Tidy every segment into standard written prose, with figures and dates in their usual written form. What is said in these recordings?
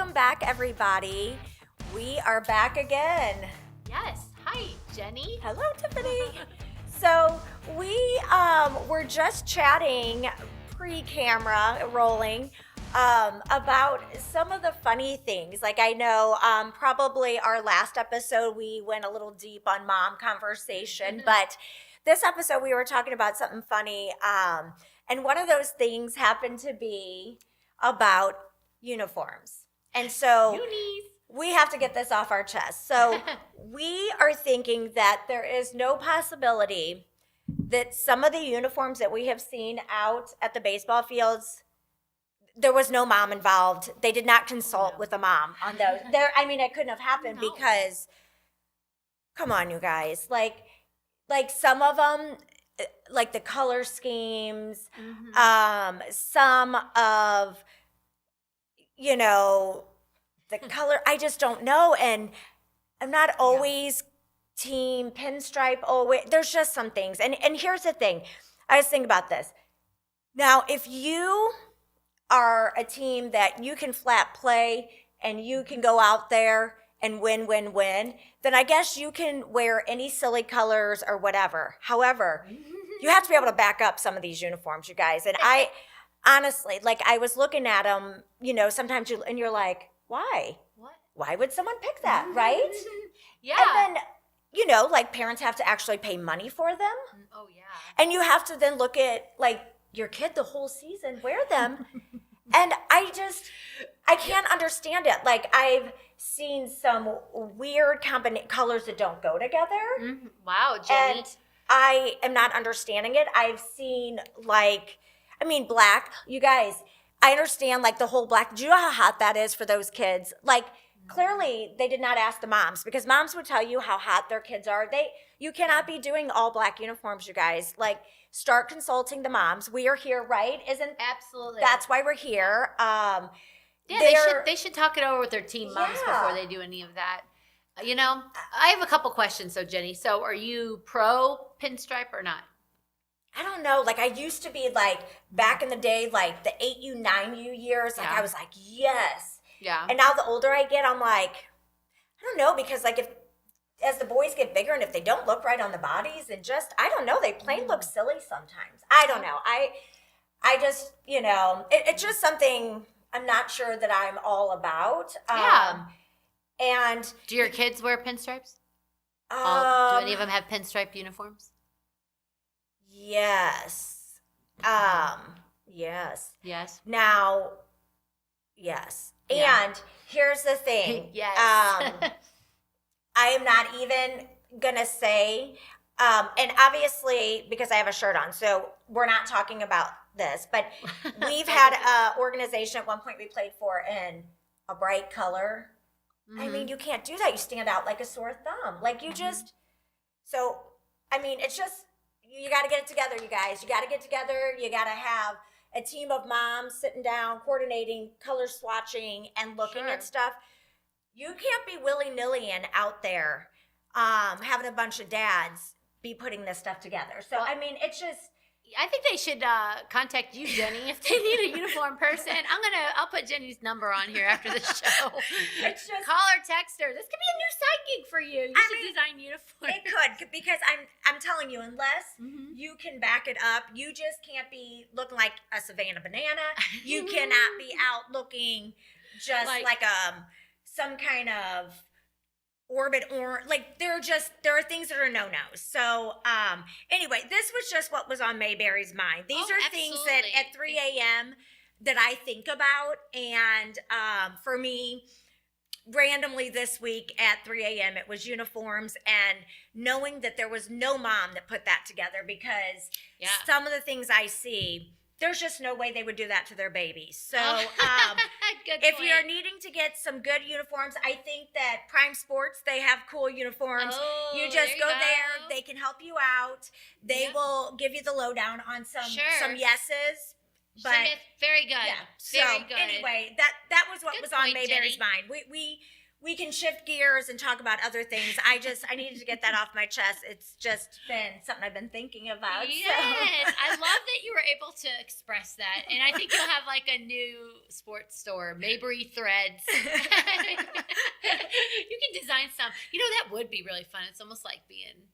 Welcome back, everybody. We are back again. Yes. Hi, Jenny. Hello, Tiffany. So we were just chatting pre-camera rolling about some of the funny things. Like I know probably our last episode we went a little deep on mom conversation, but this episode we were talking about something funny. And one of those things happened to be about uniforms. And so Unis. we have to get this off our chest. So we are thinking that there is no possibility that some of the uniforms that we have seen out at the baseball fields, there was no mom involved. They did not consult with a mom on those. It couldn't have happened because, come on, you guys. Like some of them, like the color schemes, some of, the color, I just don't know. And I'm not always team pinstripe. There's just some things. And here's the thing. I was thinking about this. Now, if you are a team that you can flat play and you can go out there and win, then I guess you can wear any silly colors or whatever. However, you have to be able to back up some of these uniforms, you guys. And I honestly, I was looking at them, sometimes you're like, why? What? Why would someone pick that, right? Yeah. And then, parents have to actually pay money for them. Oh, yeah. And you have to then look at, your kid the whole season, wear them. And I can't understand it. I've seen some weird colors that don't go together. Mm-hmm. Wow, Jenny. And I am not understanding it. I've seen, black. You guys, I understand, the whole black. Do you know how hot that is for those kids? Clearly, they did not ask the moms because moms would tell you how hot their kids are. You cannot be doing all black uniforms, you guys. Start consulting the moms. We are here, right? Absolutely. That's why we're here. They should talk it over with their team moms before they do any of that. I have a couple questions, Jenny. So are you pro pinstripe or not? I don't know. I used to be back in the day, the 8U, 9U years. I was yes. Yeah. And now the older I get, I'm I don't know, because as the boys get bigger and if they don't look right on the bodies and I don't know, they plain look silly sometimes. I don't know. I just, it's just something I'm not sure that I'm all about. And do your kids wear pinstripes? Do any of them have pinstripe uniforms? Yes. Yes. Yes. Now, yes. Yeah. And here's the thing. Yes. I am not even going to say, and obviously, because I have a shirt on, so we're not talking about this, but we've had an organization at one point we played for in a bright color. Mm-hmm. You can't do that. You stand out like a sore thumb. It's just, you got to get it together, you guys. You got to get together. You got to have a team of moms sitting down, coordinating, color swatching, and looking at stuff. You can't be willy-nilly and out there having a bunch of dads be putting this stuff together. So, it's just... I think they should contact you, Jenny, if they need a uniform person. I'll put Jenny's number on here after the show. It's just, call or text her. This could be a new side gig for you. You should design uniforms. It could, because I'm telling you, unless you can back it up, you just can't be looking like a Savannah banana. You cannot be out looking just like some kind of orbit or there are things that are no-nos. So anyway, this was just what was on Mayberry's mind. These are things that at 3 a.m. that I think about, and for me, randomly this week at 3 a.m. it was uniforms, and knowing that there was no mom that put that together, because some of the things I see, there's just no way they would do that to their babies. So if you're needing to get some good uniforms, I think that Prime Sports, they have cool uniforms. You just go there. They can help you out. They will give you the lowdown on some yeses. But very good. Yeah. So very good. anyway, that was what was on point, Mayberry's Jenny. mind. we can shift gears and talk about other things. I needed to get that off my chest. It's just been something I've been thinking about. Yes, so. I love that you were able to express that. And I think you'll have like a new sports store, Mayberry Threads. You can design some. That would be really fun. It's almost like being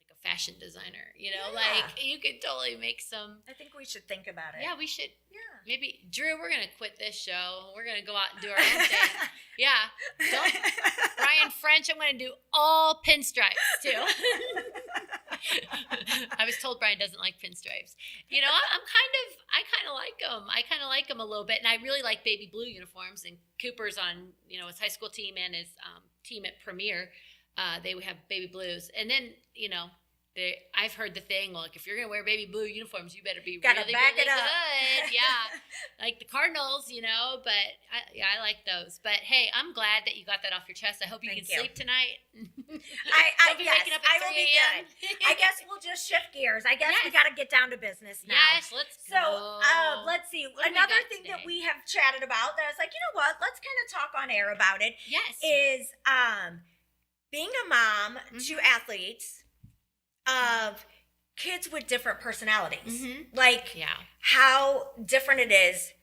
like a fashion designer, like you could totally make some. I think we should think about it. Yeah, we should. Yeah. Maybe, Drew, we're going to quit this show. We're going to go out and do our own thing. Yeah. Brian French, I'm going to do all pinstripes, too. I was told Brian doesn't like pinstripes. I kind of like them. I kind of like them a little bit. And I really like baby blue uniforms. And Cooper's on, his high school team and his team at Premier. They would have baby blues. And then, I've heard the thing, like, if you're going to wear baby blue uniforms, you better be really good. Yeah. Like the Cardinals, but I like those. But, hey, I'm glad that you got that off your chest. I hope you can sleep tonight. I will be good. I guess we'll just shift gears. I guess we got to get down to business now. Yes, let's go. So, let's see. Another thing today that we have chatted about that I was like, you know what? Let's kind of talk on air about it. Yes. Is being a mom to athletes of kids with different personalities. Like how different it is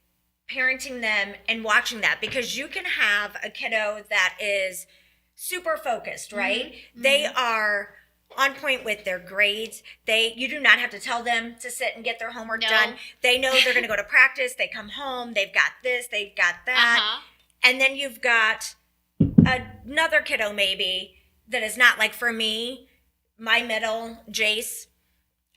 parenting them and watching that, because you can have a kiddo that is super focused, right? They are on point with their grades. You do not have to tell them to sit and get their homework done. They know they're going to go to practice. They come home. They've got this. They've got that. And then you've got another kiddo maybe that is not, like for me, my middle, Jace,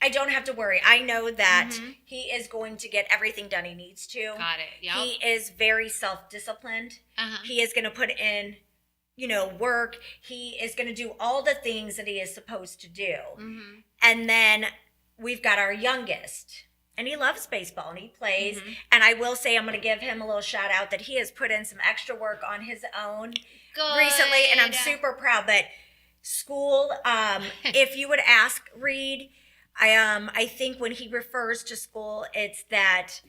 I don't have to worry. I know that he is going to get everything done he needs to. Got it. Yep. He is very self-disciplined. He is going to put in, work. He is going to do all the things that he is supposed to do. And then we've got our youngest, and he loves baseball, and he plays. And I will say, I'm going to give him a little shout out that he has put in some extra work on his own recently, and I'm super proud. But school, if you would ask Reed, I think when he refers to school, it's that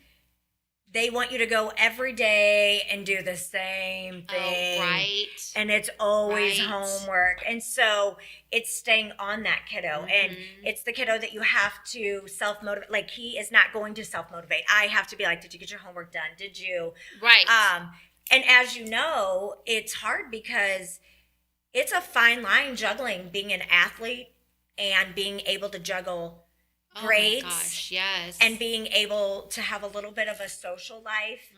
they want you to go every day and do the same thing. Oh, right. And it's always homework. And so it's staying on that kiddo. And it's the kiddo that you have to self-motivate. Like, he is not going to self-motivate. I have to be like, did you get your homework done? Did you? Right. And as you know, it's hard because it's a fine line juggling being an athlete and being able to juggle grades. Oh my gosh, yes. And being able to have a little bit of a social life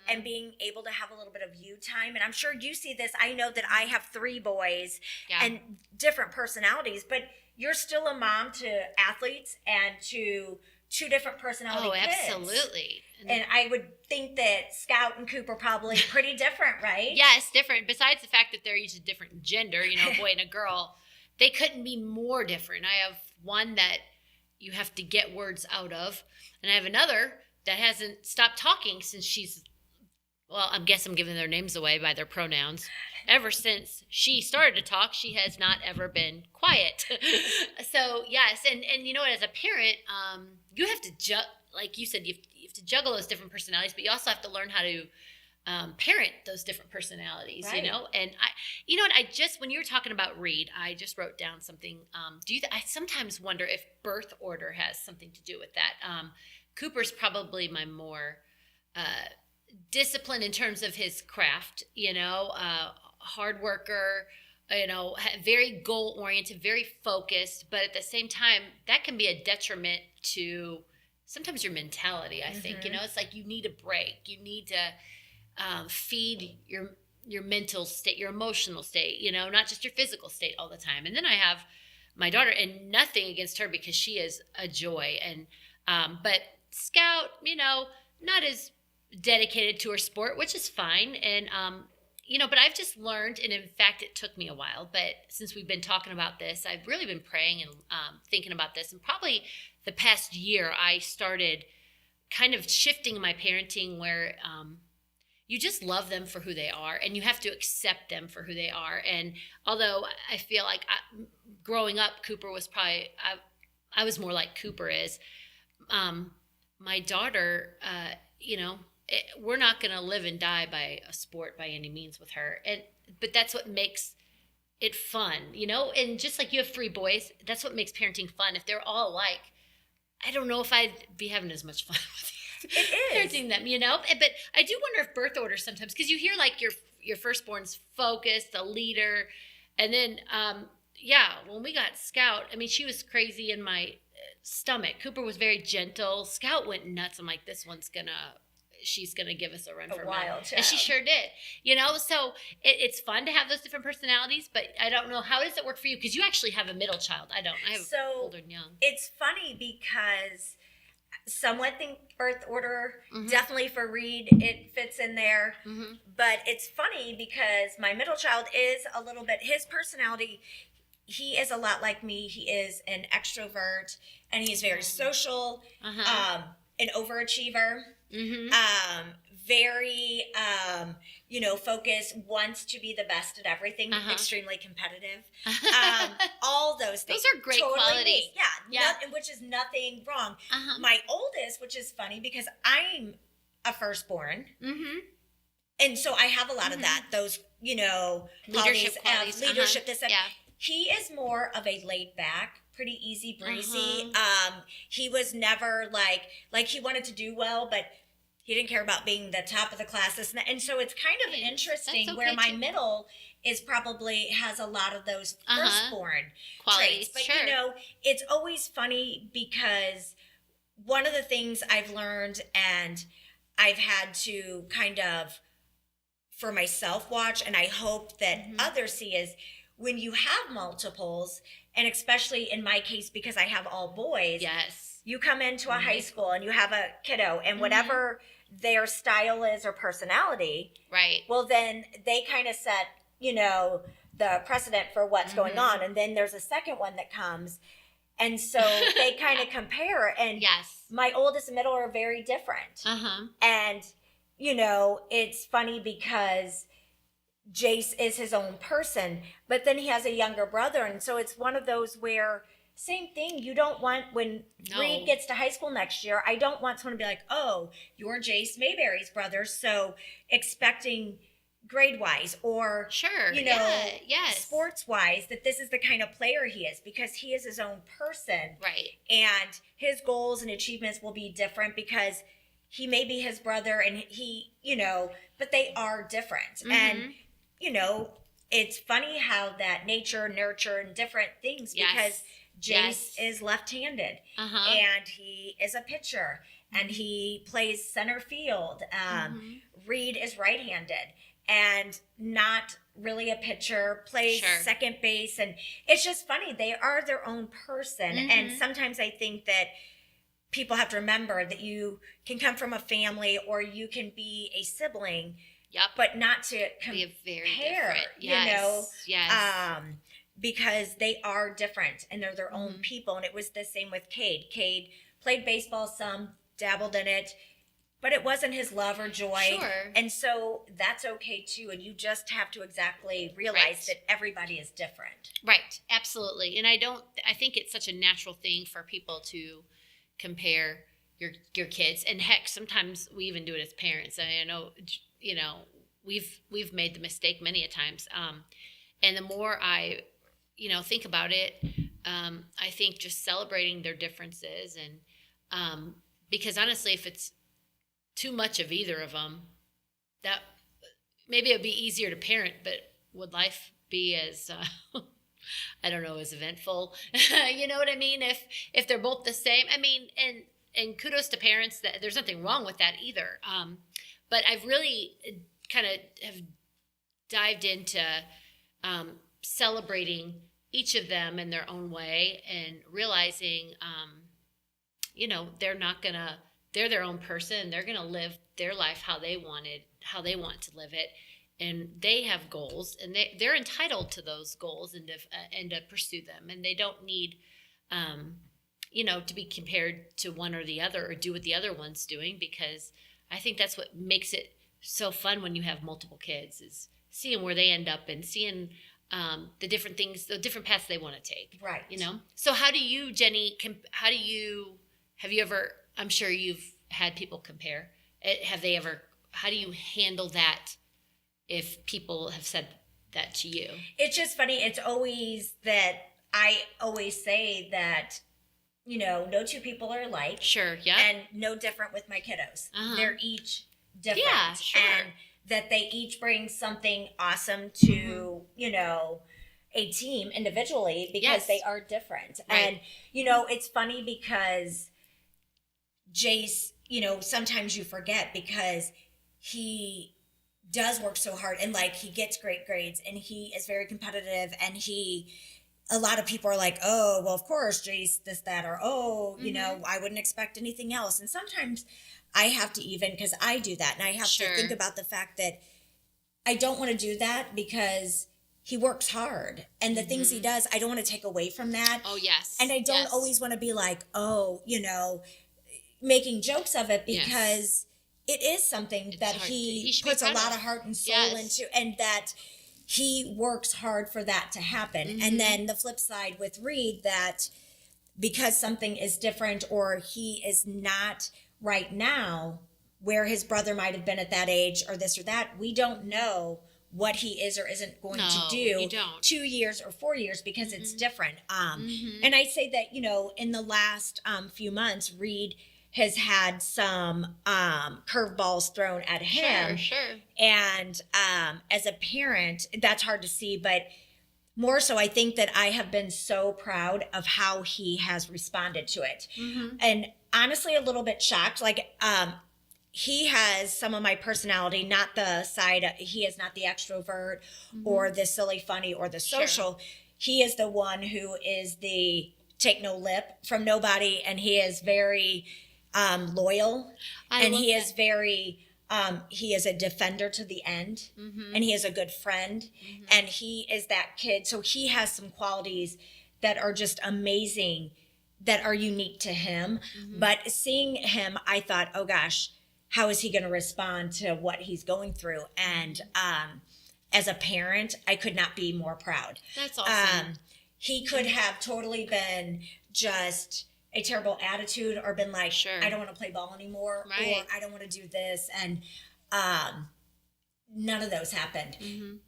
and being able to have a little bit of you time. And I'm sure you see this. I know that I have 3 boys and different personalities, but you're still a mom to athletes and to 2 different personality kids. Oh, absolutely. And I would think that Scout and Cooper probably pretty different, right? Yes, different. Besides the fact that they're each a different gender, a boy and a girl, they couldn't be more different. I have one that you have to get words out of, and I have another that hasn't stopped talking since I guess I'm giving their names away by their pronouns. Ever since she started to talk, she has not ever been quiet. So, yes, and as a parent, you have to like you said, you have to juggle those different personalities, but you also have to learn how to parent those different personalities, And when you were talking about Reed, I just wrote down something. I sometimes wonder if birth order has something to do with that. Cooper's probably my more disciplined in terms of his craft, hard worker, very goal oriented, very focused, but at the same time, that can be a detriment to sometimes your mentality, I think. It's like you need a break. You need to feed your mental state, your emotional state, not just your physical state all the time. And then I have my daughter, and nothing against her because she is a joy. And but Scout, not as dedicated to her sport, which is fine. And but I've just learned, and in fact, it took me a while, but since we've been talking about this, I've really been praying and thinking about this. And probably the past year, I started kind of shifting my parenting where you just love them for who they are, and you have to accept them for who they are. And although I feel like growing up, Cooper was probably, I was more like Cooper is. My daughter, we're not going to live and die by a sport by any means with her. And but that's what makes it fun, and just like you have 3 boys, that's what makes parenting fun. If they're all alike, I don't know if I'd be having as much fun with it is parenting them, but I do wonder if birth orders sometimes, because you hear like your firstborn's focused, a leader, and then when we got Scout, I mean, she was crazy in my stomach. Cooper was very gentle. Scout went nuts. I'm like, she's gonna give us a run for money, and she sure did. So it's fun to have those different personalities. But I don't know, how does it work for you? Because you actually have a middle child. I don't. I have older and young. It's funny because somewhat think birth order, definitely for Reed, it fits in there. But it's funny because my middle child is a little bit, his personality, he is a lot like me. He is an extrovert, and he's very social, an overachiever, very, focused, wants to be the best at everything, extremely competitive, all those things. Those are great qualities. Me. Yeah. Which is nothing wrong. My oldest, which is funny because I'm a firstborn, and so I have a lot of that, those, leadership qualities, leadership, this, that. He is more of a laid back, pretty easy breezy. He was never like he wanted to do well, but he didn't care about being the top of the class. And so it's kind of interesting where my middle is probably has a lot of those firstborn qualities. Traits. But it's always funny because one of the things I've learned and I've had to kind of for myself watch, and I hope that others see, is when you have multiples, and especially in my case, because I have all boys, you come into a high school and you have a kiddo, and whatever their style is or personality, well, then they kind of set, the precedent for what's going on. And then there's a second one that comes. And so they kind of compare. And my oldest and middle are very different. And, it's funny because Jace is his own person, but then he has a younger brother. And so it's one of those where, same thing, you don't want, when Reed gets to high school next year, I don't want someone to be like, oh, you're Jace Mayberry's brother, so expecting grade-wise or, sports-wise, that this is the kind of player he is, because he is his own person. And his goals and achievements will be different because he may be his brother and he, but they are different. And, it's funny how that nature, nurture, and different things, because Jace is left-handed and he is a pitcher and he plays center field. Reed is right-handed and not really a pitcher, plays second base. And it's just funny. They are their own person. And sometimes I think that people have to remember that you can come from a family or you can be a sibling, but not to compare, because they are different and they're their own people. And it was the same with Cade. Cade played baseball some, dabbled in it, but it wasn't his love or joy. And so that's okay too. And you just have to exactly realize that everybody is different. Absolutely. And I think it's such a natural thing for people to compare your kids. And heck, sometimes we even do it as parents. I know, we've made the mistake many a times. And the more I, think about it, I think just celebrating their differences and, because honestly, if it's too much of either of them, that maybe it'd be easier to parent, but would life be as, I don't know, as eventful? You know what I mean? If they're both the same, I mean, and kudos to parents, that there's nothing wrong with that either. But I've really kind of have dived into celebrating each of them in their own way and realizing, they're their own person. They're going to live their life how they want to live it. And they have goals, and they're entitled to those goals and to pursue them. And they don't need, to be compared to one or the other or do what the other one's doing, because I think that's what makes it so fun when you have multiple kids, is seeing where they end up and seeing the different things, the different paths they want to take. So how do you, Jenny, have you ever, I'm sure you've had people compare. How do you handle that if people have said that to you? It's just funny. It's always that I always say that, no two people are alike. Sure, yeah. And no different with my kiddos. They're each different. Yeah, sure. And that they each bring something awesome to, a team individually because they are different. Right. And, it's funny because Jace, sometimes you forget because he does work so hard and like he gets great grades and he is very competitive and a lot of people are like, oh, well, of course, Jace, this, that, or, oh, I wouldn't expect anything else. And sometimes I have to because I do that. And I have to think about the fact that I don't want to do that because he works hard. And the things he does, I don't want to take away from that. Oh, yes. And I don't always want to be like, oh, making jokes of it because it is something that he puts a lot of heart and soul into, and that he works hard for that to happen. And then the flip side with Reed, that because something is different or he is not right now where his brother might have been at that age or this or that, we don't know what he is or isn't going to do 2 years or 4 years because it's different. And I say that, in the last few months, Reed has had some curveballs thrown at him. Sure. And as a parent, that's hard to see, but more so I think that I have been so proud of how he has responded to it. And honestly, a little bit shocked. Like, he has some of my personality, not the side, he is not the extrovert or the silly funny or the social. Sure. He is the one who is the take no lip from nobody, and he is very loyal, and he is very he is a defender to the end, and he is a good friend, and he is that kid. So he has some qualities that are just amazing, that are unique to him. But seeing him, I thought, oh gosh, how is he going to respond to what he's going through? And as a parent, I could not be more proud. That's awesome. He could have totally been just a terrible attitude or been like, I don't want to play ball anymore, or I don't want to do this. And none of those happened.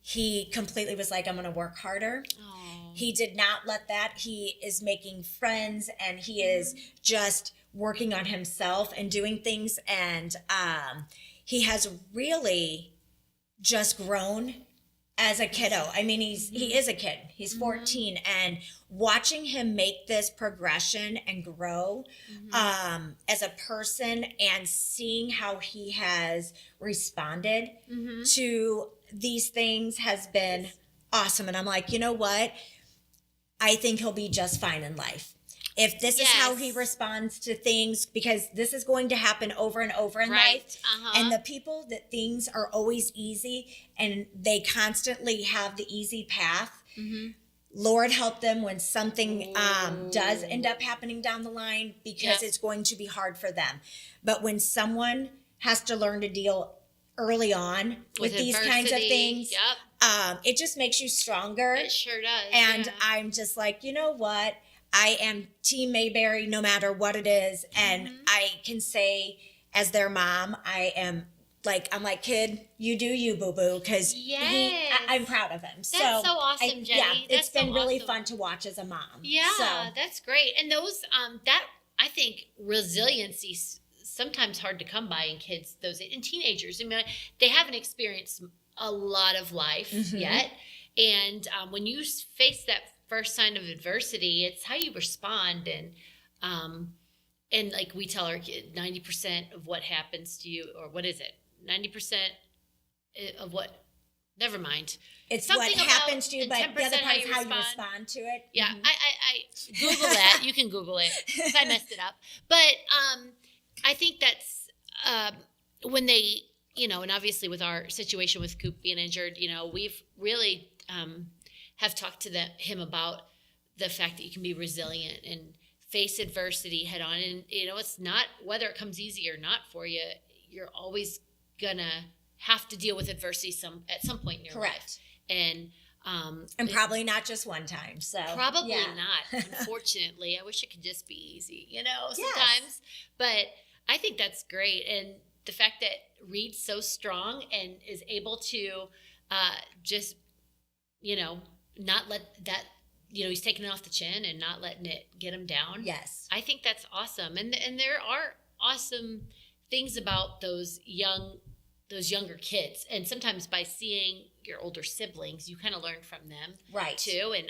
He completely was like, I'm going to work harder. Aww. He did not let that. He is making friends, and he is just working on himself and doing things. And he has really just grown as a kiddo. I mean, he is a kid. He's 14, and watching him make this progression and grow as a person, and seeing how he has responded to these things has been awesome. And I'm like, you know what? I think he'll be just fine in life. If this is how he responds to things, because this is going to happen over and over in life. And the people that things are always easy and they constantly have the easy path, Lord help them when something does end up happening down the line, because it's going to be hard for them. But when someone has to learn to deal early on with these kinds of things, it just makes you stronger. It sure does. And I'm just like, you know what? I am Team Mayberry no matter what it is. And I can say, as their mom, I'm like, kid, you do you, boo-boo, because I'm proud of him. That's so awesome, Jenny. Yeah, it's been really fun to watch as a mom. Yeah, that's great. And those, that, I think, resiliency's sometimes hard to come by in kids, in teenagers. I mean, they haven't experienced a lot of life yet. And when you face that first sign of adversity, it's how you respond. And like we tell our kid, 90% of what happens to you, or what is it? 90% of what, never mind. It's something what happens to you, but the other part is how you respond to it. Yeah, I Google that. You can Google it if I messed it up. But I think that's when they, and obviously with our situation with Coop being injured, we've really have talked to him about the fact that you can be resilient and face adversity head on. And, it's not whether it comes easy or not for you, you're always going to have to deal with adversity at some point in your life. And probably not just one time. So probably not, unfortunately. I wish it could just be easy, sometimes. But I think that's great. And the fact that Reed's so strong and is able to just not let that, he's taking it off the chin and not letting it get him down. Yes. I think that's awesome. And there are awesome things about those younger kids. And sometimes by seeing your older siblings, you kind of learn from them. Right. Too. And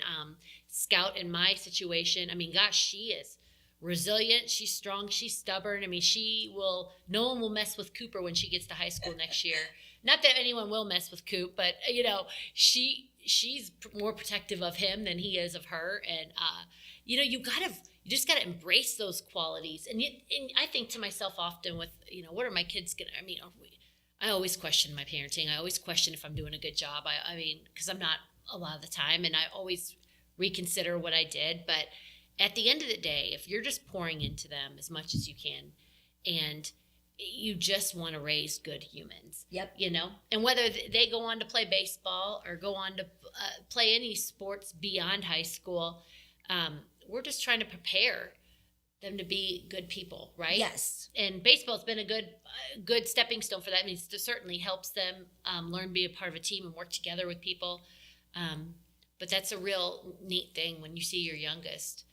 Scout, in my situation, I mean, gosh, she is resilient. She's strong. She's stubborn. I mean, no one will mess with Cooper when she gets to high school next year. Not that anyone will mess with Coop, but she's more protective of him than he is of her. And, you just got to embrace those qualities. And I think to myself often with, what are my kids going to, I always question my parenting. I always question if I'm doing a good job. I mean, because I'm not a lot of the time, and I always reconsider what I did. But at the end of the day, if you're just pouring into them as much as you can, and you just want to raise good humans. Yep. And whether they go on to play baseball or go on to play any sports beyond high school, we're just trying to prepare them to be good people, right? Yes. And baseball's been a good stepping stone for that. I mean, it certainly helps them learn to be a part of a team and work together with people. But that's a real neat thing when you see your youngest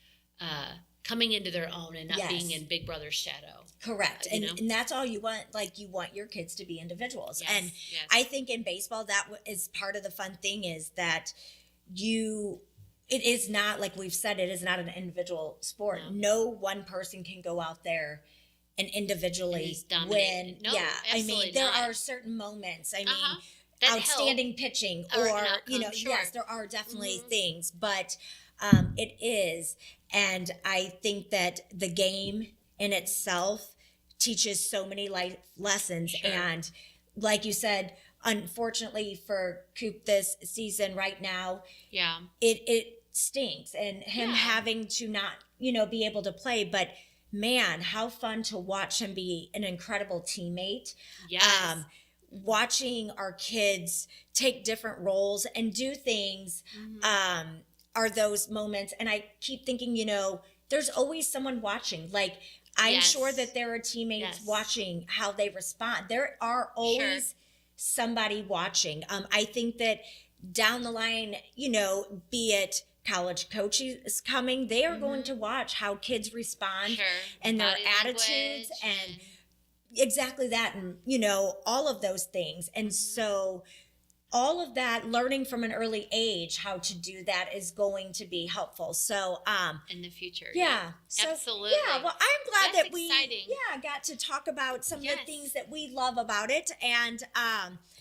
coming into their own and not being in Big Brother's shadow. Correct. And that's all you want. Like, you want your kids to be individuals. Yes, and yes. I think in baseball, that is part of the fun thing, is that it is not, like we've said, it is not an individual sport. No one person can go out there and individually win. No, I mean, there not. are certain moments. I mean, that outstanding pitching, or outcome, sure. Yes, there are definitely things, but it is. And I think that the game in itself teaches so many life lessons. Sure. And like you said, unfortunately for Coop this season right now, it stinks, and him having to not, be able to play. But man, how fun to watch him be an incredible teammate. Yes. Watching our kids take different roles and do things are those moments. And I keep thinking, there's always someone watching. Like, I'm sure that there are teammates watching how they respond. There are always somebody watching. I think that down the line, be it college coaches coming, they are going to watch how kids respond and their attitudes and exactly that, and all of those things. And so all of that, learning from an early age how to do that is going to be helpful. So in the future, so, absolutely. Well, I'm glad That's that we exciting. got to talk about some of the things that we love about it. And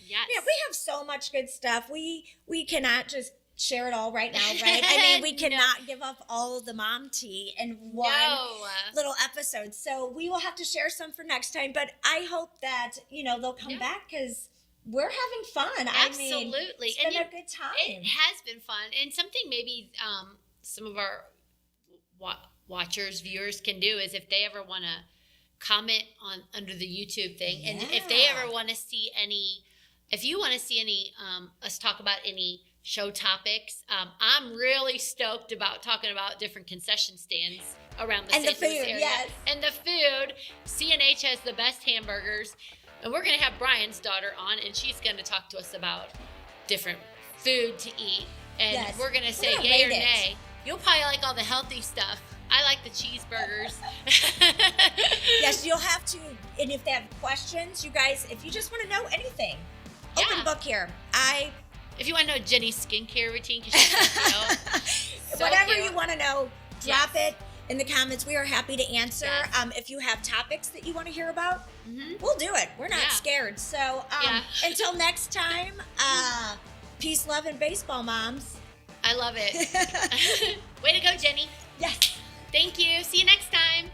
we have so much good stuff. We cannot just share it all right now, right? I mean, we cannot give up all of the mom tea in one little episode. So we will have to share some for next time. But I hope that, they'll come back, because we're having fun. Absolutely. I mean, it's been a good time. It has been fun. And something maybe some of our watchers, viewers can do is, if they ever want to comment on under the YouTube thing, and if they ever want to see if you want to see any us talk about any show topics, I'm really stoked about talking about different concession stands around the St. Louis area. Yes. And the food. CNH has the best hamburgers. And we're going to have Brian's daughter on, and she's going to talk to us about different food to eat. And we're going to say yay or nay. You'll probably like all the healthy stuff. I like the cheeseburgers. Yes, you'll have to. And if they have questions, you guys, if you just want to know anything, open book here. If you want to know Jenny's skincare routine, because she's whatever you want to know, drop it in the comments. We are happy to answer. Yes. If you have topics that you want to hear about, we'll do it. We're not scared. So until next time, peace, love, and baseball, moms. I love it. Way to go, Jenny. Yes. Thank you. See you next time.